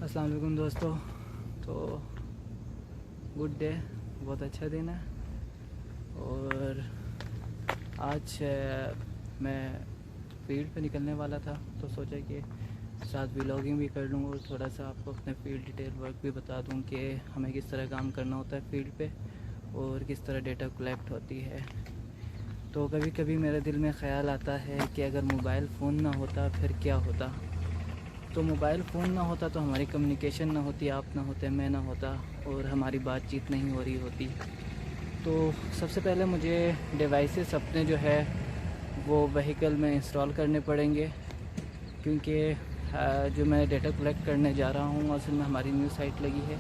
अस्सलाम वालेकुम दोस्तों। तो गुड डे, बहुत अच्छा दिन है। और आज मैं फील्ड पे निकलने वाला था, तो सोचा कि साथ व्लॉगिंग भी कर लूँ और थोड़ा सा आपको अपने फील्ड डिटेल वर्क भी बता दूँ कि हमें किस तरह काम करना होता है फील्ड पे और किस तरह डेटा कलेक्ट होती है। तो कभी कभी मेरे दिल में ख़्याल आता है कि अगर मोबाइल फ़ोन ना होता फिर क्या होता। तो मोबाइल फ़ोन ना होता तो हमारी कम्युनिकेशन ना होती, आप ना होते, मैं ना होता और हमारी बातचीत नहीं हो रही होती। तो सबसे पहले मुझे डिवाइसेस अपने जो है वो व्हीकल में इंस्टॉल करने पड़ेंगे, क्योंकि जो मैं डेटा कलेक्ट करने जा रहा हूँ असल में हमारी न्यू साइट लगी है,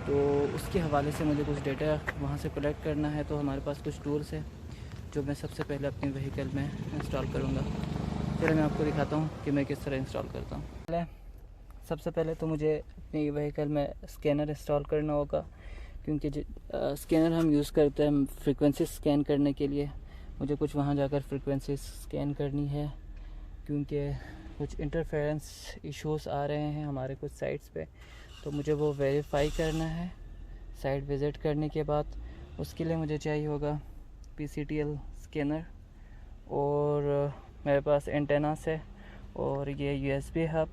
तो उसके हवाले से मुझे कुछ डेटा वहाँ से कलेक्ट करना है। तो हमारे पास कुछ टूल्स है जो मैं सबसे पहले अपने व्हीकल में इंस्टॉल करूँगा। चलिए मैं आपको दिखाता हूँ कि मैं किस तरह इंस्टॉल करता हूँ। सबसे पहले तो मुझे अपनी व्हीकल में स्कैनर इंस्टॉल करना होगा, क्योंकि स्कैनर हम यूज़ करते हैं फ्रीक्वेंसी स्कैन करने के लिए। मुझे कुछ वहाँ जाकर फ्रीक्वेंसी स्कैन करनी है, क्योंकि कुछ इंटरफेरेंस इश्यूज़ आ रहे हैं हमारे कुछ साइट्स पे, तो मुझे वो वेरीफाई करना है साइट विज़िट करने के बाद। उसके लिए मुझे चाहिए होगा PCTL स्कैनर, और मेरे पास एंटेनास है और ये USB हब।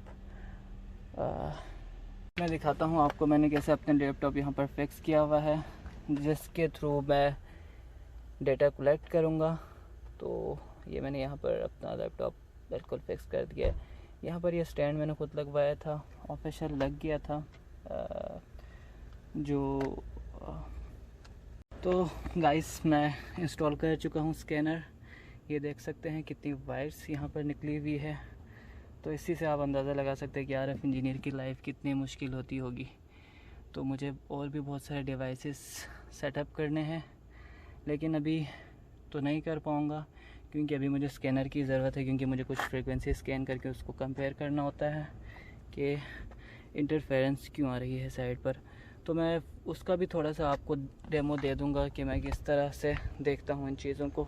मैं दिखाता हूँ आपको मैंने कैसे अपने लैपटॉप यहाँ पर फिक्स किया हुआ है, जिसके थ्रू मैं डेटा कलेक्ट करूँगा। तो ये मैंने यहाँ पर अपना लैपटॉप बिल्कुल फिक्स कर दिया है। यहाँ पर ये स्टैंड मैंने खुद लगवाया था, ऑफिशियल लग गया था तो गाइस मैं इंस्टॉल कर चुका हूँ स्कैनर। ये देख सकते हैं कितनी वायर्स यहाँ पर निकली हुई है, तो इसी से आप अंदाज़ा लगा सकते हैं कि RF इंजीनियर की लाइफ कितनी मुश्किल होती होगी। तो मुझे और भी बहुत सारे डिवाइसेस सेटअप करने हैं, लेकिन अभी तो नहीं कर पाऊँगा, क्योंकि अभी मुझे स्कैनर की ज़रूरत है, क्योंकि मुझे कुछ फ्रीक्वेंसी स्कैन करके उसको कंपेयर करना होता है कि इंटरफेरेंस क्यों आ रही है साइड पर। तो मैं उसका भी थोड़ा सा आपको डेमो दे दूँगा कि मैं किस तरह से देखता हूँ इन चीज़ों को।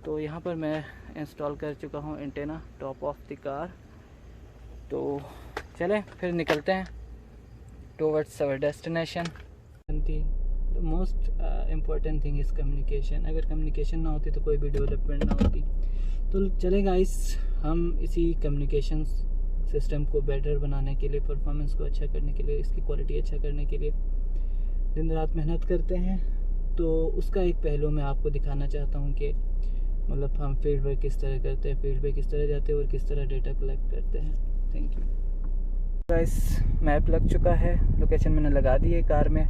तो यहाँ पर मैं इंस्टॉल कर चुका हूँ antenna top of the car. तो चलें फिर निकलते हैं towards our destination. The most important thing is communication. अगर कम्युनिकेशन ना होती तो कोई भी डेवलपमेंट ना होती। तो चले गाइस, हम इसी कम्युनिकेशन सिस्टम को बेटर बनाने के लिए, परफॉर्मेंस को अच्छा करने के लिए, इसकी क्वालिटी अच्छा करने के लिए दिन रात मेहनत करते हैं। तो उसका एक पहलू मैं आपको दिखाना चाहता हूँ कि मतलब हम फील्ड वर्क किस तरह करते हैं, फील्ड पे किस तरह जाते हैं और किस तरह डेटा कलेक्ट करते हैं। Thank you guys. मैप लग चुका है, लोकेशन मैंने लगा दी है कार में।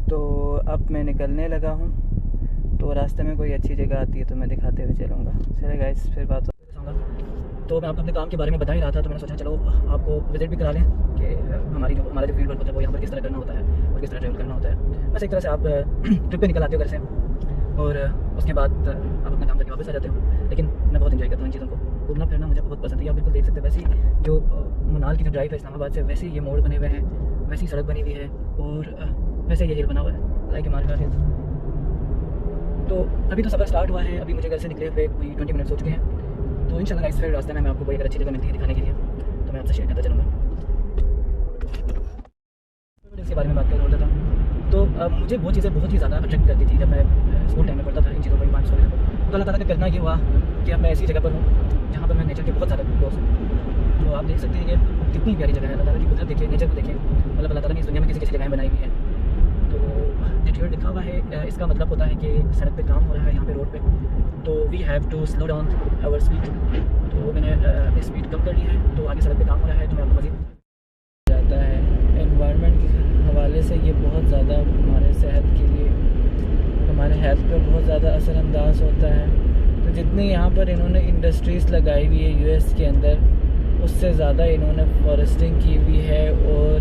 तो अब मैं निकलने लगा हूँ, तो रास्ते में कोई अच्छी जगह आती है तो मैं दिखाते हुए चलूँगा। चले गाइस फिर बात होगा। तो मैं आपको अपने काम के बारे में बता ही रहा था, तो मैंने सोचा चलो आपको विजिट भी करा लें कि हमारा जो फील्ड वर्क होता है वो यहाँ पर किस तरह करना होता है और किस तरह ट्रैवल करना होता है। बस एक तरह से आप ट्रिप पे निकल आते हो घर से, और उसके बाद आप अपना काम करके वापस आ जाते हो। लेकिन मैं बहुत एंजॉय करता हूँ इन चीज़ों को, घूमना फिरना मुझे बहुत पसंद है। आप बिल्कुल देख सकते हैं वैसे ही जो मुनाल की जो ड्राइव है इस्लामाबाद से, वैसे ही ये मोड़ बने हुए हैं, वैसी सड़क बनी हुई है और वैसे ये हिल बना हुआ है लाइक मार्केट हिल। तो अभी तो सफ़र स्टार्ट हुआ है, अभी मुझे घर से निकले हुए कोई 20 मिनट्स हो चुके हैं। तो इंशाल्लाह गाइस फिर रास्ते में मैं आपको कोई अगर अच्छी जगह मिलती है दिखाने के लिए तो मैं आपसे शेयर करता चलूँगा। इसके बारे में बात कर रहा था। तो मुझे वो चीज़ें बहुत ही ज़्यादा अट्रैक्ट करती थी जब मैं स्कूल टाइम में पढ़ता था इन चीज़ों को, ईमान सोने को। तो अल्लाह ताला का करना ये हुआ कि अब मैं ऐसी जगह पर हूँ जहाँ पर मैं नेचर के बहुत ज़्यादा क्लोज हूँ। तो आप देख सकते हैं कि कितनी प्यारी जगह है। अल्लाह ताला की कुदरत देखिए, नेचर को देखिए। मतलब अल्लाह ताला ने इस दुनिया में किसी किसी जगह बनाई हुई है। तो डिटेल लिखा हुआ है, इसका मतलब होता है कि सड़क पे काम हो रहा है यहाँ पे रोड पे, तो we have to slow down our speed. तो मैंने अपनी स्पीड कम कर ली है, तो आगे सड़क पे काम हो रहा है तो मैं आपको मज़ीद जाता है। एनवायरनमेंट के हवाले से ये बहुत ज़्यादा हमारे सेहत के लिए, हमारे हेल्थ पर बहुत ज़्यादा असरअंदाज होता है। तो जितनी यहाँ पर इन्होंने इंडस्ट्रीज़ लगाई हुई है US के अंदर, उससे ज़्यादा इन्होंने फॉरेस्टिंग की हुई है और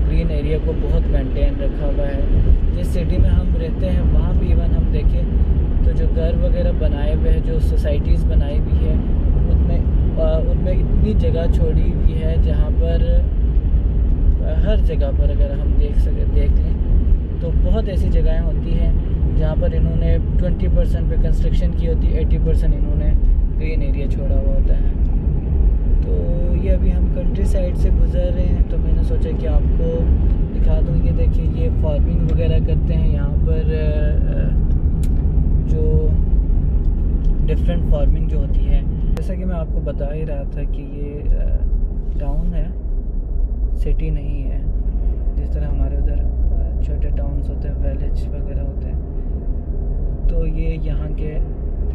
ग्रीन एरिया को बहुत मेंटेन रखा हुआ है। जिस सिटी में हम रहते हैं वहाँ भी इवन हम देखें तो जो घर वगैरह बनाए हुए हैं, जो सोसाइटीज़ बनाई हुई है, उनमें इतनी जगह छोड़ी हुई है जहाँ पर हर जगह पर अगर हम देख लें तो बहुत ऐसी जगहें होती हैं जहाँ पर इन्होंने 20% पे कंस्ट्रक्शन की होती है, 80% इन्होंने ग्रीन एरिया छोड़ा हुआ होता है। तो ये अभी हम कंट्री साइड से गुजर रहे हैं, तो मैंने सोचा वगैरह करते हैं यहाँ पर। जो डिफरेंट फार्मिंग जो होती है, जैसा कि मैं आपको बता ही रहा था कि ये टाउन है, सिटी नहीं है। जिस तरह हमारे उधर छोटे टाउन्स होते हैं, विलेज वगैरह होते हैं, तो ये यहाँ के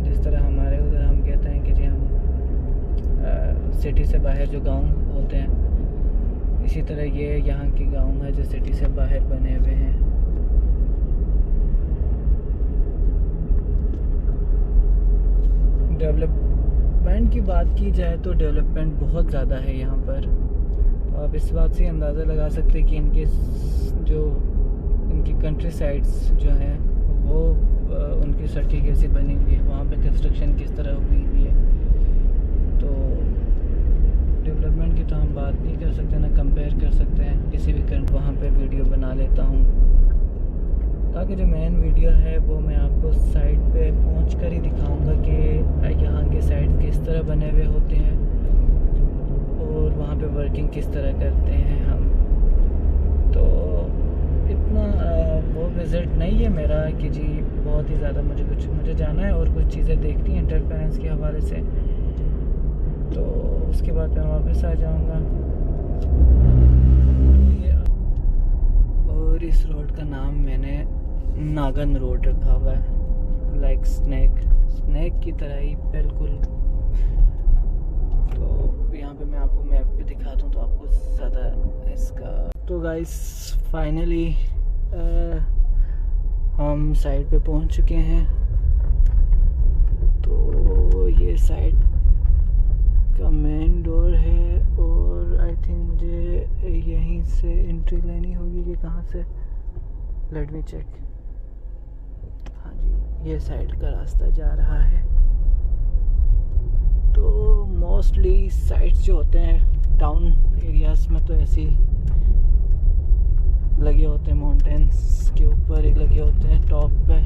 जिस तरह हमारे उधर हम कहते हैं कि जी हम सिटी से बाहर जो गांव होते हैं, इसी तरह ये यहाँ के गांव है जो सिटी से बाहर बने हुए हैं। डेवलपमेंट की बात की जाए तो डेवलपमेंट बहुत ज़्यादा है यहाँ पर। तो आप इस बात से अंदाज़ा लगा सकते हैं कि इनकी कंट्री साइड्स जो हैं वो उनकी सड़कें कैसी बनी हुई है, वहाँ पे कंस्ट्रक्शन किस तरह हुई हुई है। तो डेवलपमेंट की तो हम बात नहीं कर सकते, ना कंपेयर कर सकते हैं किसी भी कंट्री। वहाँ पे वीडियो बना लेता हूँ ताकि जो मेन वीडियो है वो मैं आपको साइट पे पहुँच कर ही दिखाऊँगा कि यहाँ के साइट किस तरह बने हुए होते हैं और वहाँ पे वर्किंग किस तरह करते हैं हम। तो इतना वो विज़िट नहीं है मेरा कि जी बहुत ही ज़्यादा मुझे जाना है और कुछ चीज़ें देखनी है इंटरफेरेंस के हवाले से, तो उसके बाद मैं वापस आ जाऊँगा। और इस रोड का नाम मैंने नागन रोड रखा हुआ है, लाइक स्नैक की तरह ही बिल्कुल। तो यहाँ पे मैं आपको मैप पे दिखा दूँ तो आपको ज़्यादा इसका। तो गाइस फाइनली हम साइड पे पहुँच चुके हैं। तो ये साइड का मेन डोर है और आई थिंक मुझे यहीं से एंट्री लेनी होगी कि कहाँ से, लेट मी चेक। हाँ जी, ये साइड का रास्ता जा रहा है। तो मोस्टली साइट्स जो होते हैं टाउन एरियाज़ में तो ऐसे ही लगे होते हैं, माउंटेन्स के ऊपर ही लगे होते हैं टॉप पे।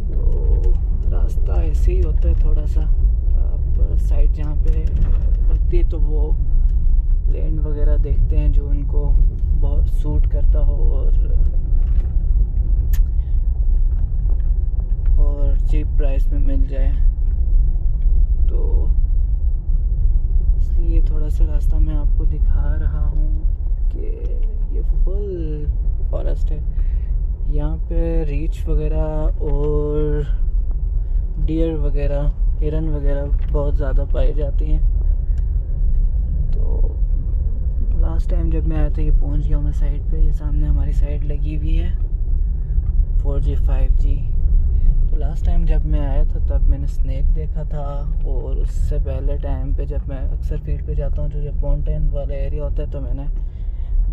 तो रास्ता ऐसे ही होता है थोड़ा सा। आप साइड जहाँ पे लगती है तो वो लैंड वगैरह देखते हैं जो उनको बहुत सूट करता हो और चीप प्राइस में मिल जाए। तो इसलिए थोड़ा सा रास्ता मैं आपको दिखा रहा हूँ कि ये फुल फॉरेस्ट है। यहाँ पे रीछ वगैरह और डियर वगैरह, हिरन वगैरह बहुत ज़्यादा पाई जाती हैं। तो लास्ट टाइम जब मैं आया था, ये पहुँच गया मैं साइड पे। ये सामने हमारी साइड लगी हुई है 4G 5G। तो लास्ट टाइम जब मैं आया था तब मैंने स्नैक देखा था, और उससे पहले टाइम पे जब मैं अक्सर फील्ड पे जाता हूँ जो जब माउंटेन वाला एरिया होता है तो मैंने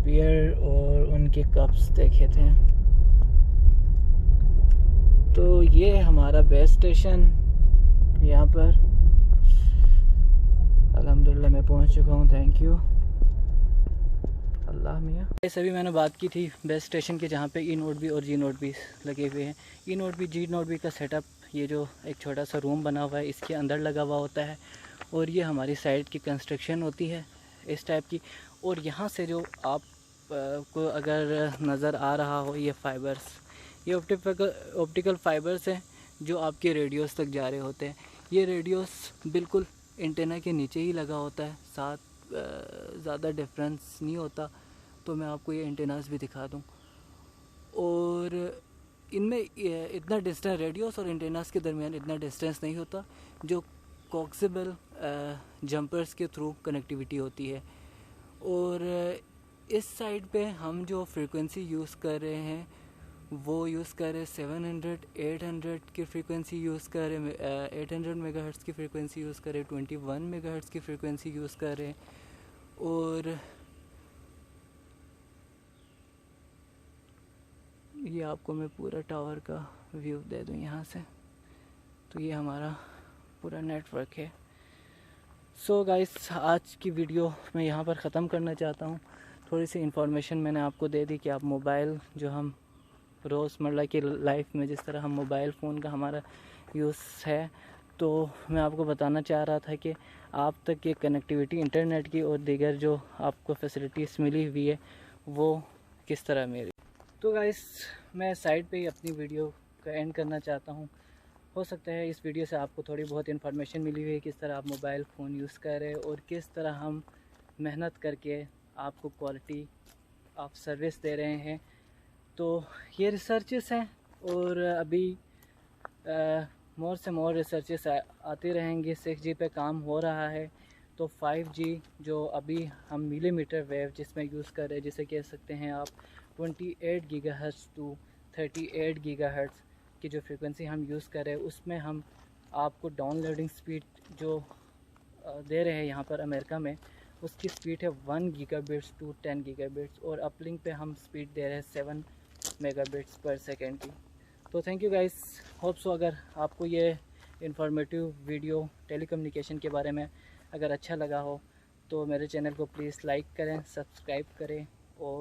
बियर और उनके कप्स देखे थे। तो ये हमारा बेस स्टेशन यहाँ पर अल्हम्दुलिल्लाह मैं पहुँच चुका हूँ। थैंक यू अल्लाह मियाँ। जैसे अभी मैंने बात की थी बेस स्टेशन के, जहाँ पे ई नोट भी और जी नोट भी लगे हुए हैं। ई नोट भी जी नोट भी का सेटअप, ये जो एक छोटा सा रूम बना हुआ है इसके अंदर लगा हुआ होता है, और ये हमारी साइड की कंस्ट्रक्शन होती है इस टाइप की। और यहाँ से जो आप को अगर नज़र आ रहा हो ये फाइबर्स, ये ऑप्टिकल फाइबर्स हैं जो आपके रेडियोस तक जा रहे होते हैं। ये रेडियोस बिल्कुल एंटेना के नीचे ही लगा होता है, साथ ज़्यादा डिफरेंस नहीं होता। तो मैं आपको ये एंटेनास भी दिखा दूँ। और इनमें इतना डिस्टेंस, रेडियोस और एंटेनास के दरमियान इतना डिस्टेंस नहीं होता जो कोक्सिबल जंपर्स के थ्रू कनेक्टिविटी होती है। और इस साइड पे हम जो फ्रीक्वेंसी यूज़ कर रहे हैं वो यूज़ कर रहे हैं 700, 800 की फ्रीक्वेंसी यूज़ कर रहे हैं, 800 मेगाहर्ट्ज़ की फ्रीक्वेंसी यूज़ कर रहे हैं, 21 मेगाहर्ट्ज़ की फ्रीक्वेंसी यूज़ कर रहे हैं। और ये आपको मैं पूरा टावर का व्यू दे दूँ यहाँ से। तो ये हमारा पूरा नेटवर्क है। सो गाइस, आज की वीडियो मैं यहाँ पर ख़त्म करना चाहता हूँ। थोड़ी सी इन्फॉर्मेशन मैंने आपको दे दी कि आप मोबाइल जो हम रोज़मर्रा की लाइफ में जिस तरह हम मोबाइल फ़ोन का हमारा यूज़ है, तो मैं आपको बताना चाह रहा था कि आप तक ये कनेक्टिविटी इंटरनेट की और दीगर जो आपको फैसिलिटीज़ मिली हुई है वो किस तरह मेरी। तो गाइस मैं साइड पे ही अपनी वीडियो का एंड करना चाहता हूँ। हो सकता है इस वीडियो से आपको थोड़ी बहुत इन्फॉर्मेशन मिली हुई है किस तरह आप मोबाइल फ़ोन यूज़ कर रहे हैं और किस तरह हम मेहनत करके आपको क्वालिटी ऑफ सर्विस दे रहे हैं। तो ये रिसर्चेस हैं और अभी मोर से मोर रिसर्चेस आते रहेंगे। 6G पे काम हो रहा है, तो 5G जो अभी हम मिलीमीटर वेव जिसमें यूज़ कर रहे हैं, जिसे कह सकते हैं आप 28 गीगाहर्ट्ज़ टू 38 गीगाहर्ट्ज़ की जो फ्रीक्वेंसी हम यूज़ कर रहे हैं, उसमें हम आपको डाउनलोडिंग स्पीड जो दे रहे हैं यहाँ पर अमेरिका में, उसकी स्पीड है 1 गीगाबिट्स टू 10 गीगाबिट्स और अपलिंक पे हम स्पीड दे रहे हैं 7 मेगाबिट्स पर सेकेंड की। तो thank you guys, hope so अगर आपको ये इन्फॉर्मेटिव वीडियो टेलीकम्युनिकेशन के बारे में अगर अच्छा लगा हो तो मेरे चैनल को प्लीज़ लाइक करें, सब्सक्राइब करें